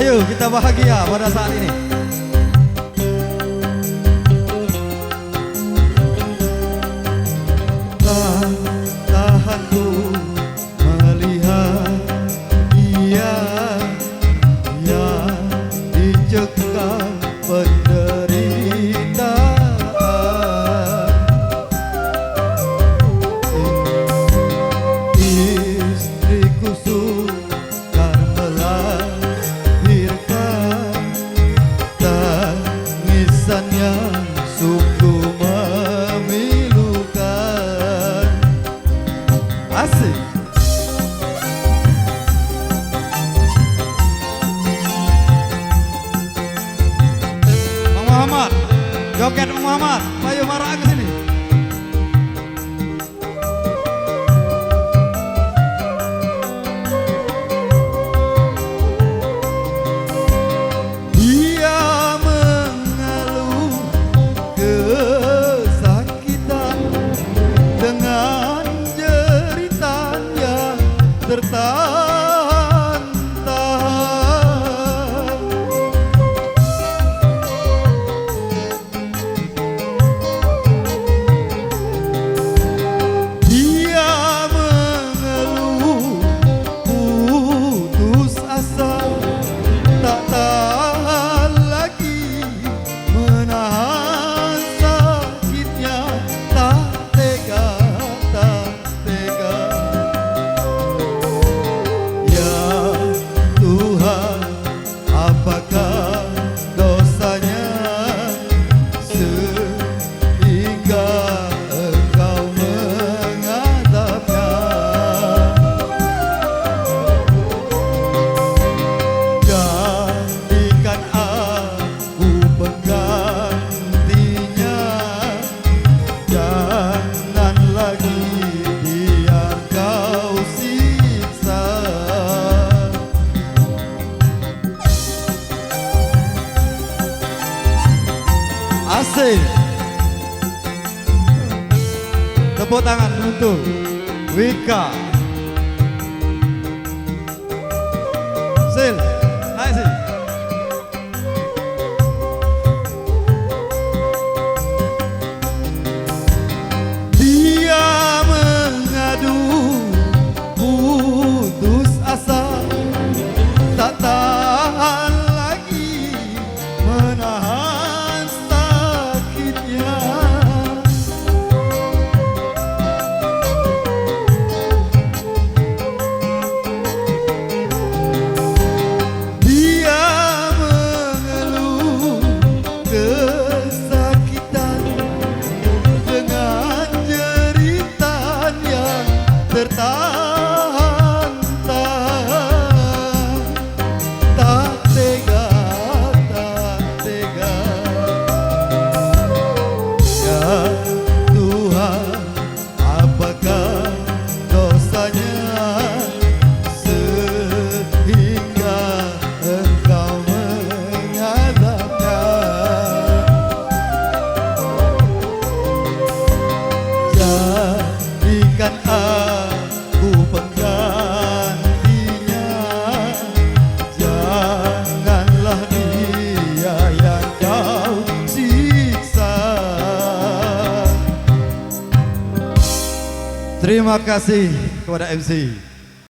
Ayo kita bahagia pada saat ini. Tahan ku melihat dia yang dicekam penderitaan. Istriku sukar melahirkan, tangisan yang sungguh memilukan. Asik. Bang Muhammad, joget Bang Muhammad, ayo marah ke sini. Dia mengeluh kesakitan dengan jeritan yang tertahan-tahan. Dia mengeluh putus asa, tak tahan lagi menahan sakitnya, tak tega, tak tega. Ya Tuhan, apakah dosanya sehingga Engkau mengadabnya? Jadikan aku penggantinya, jangan lagi biar Kau siksa. Asik. Tepuk tangan untuk Wika. Sil, naik sih. Dia mengadu putus asa, tak tahan lagi menahan sakitnya. Dia mengeluh kesakitan dengan jeritan yang tertahan-tahan. Tak tega, tak tega. Ya Tuhan, apakah dosanya sehingga Engkau mengadabnya? Jadikan aku penggantinya, janganlah dia yang Kau siksa. Terima kasih kepada MC.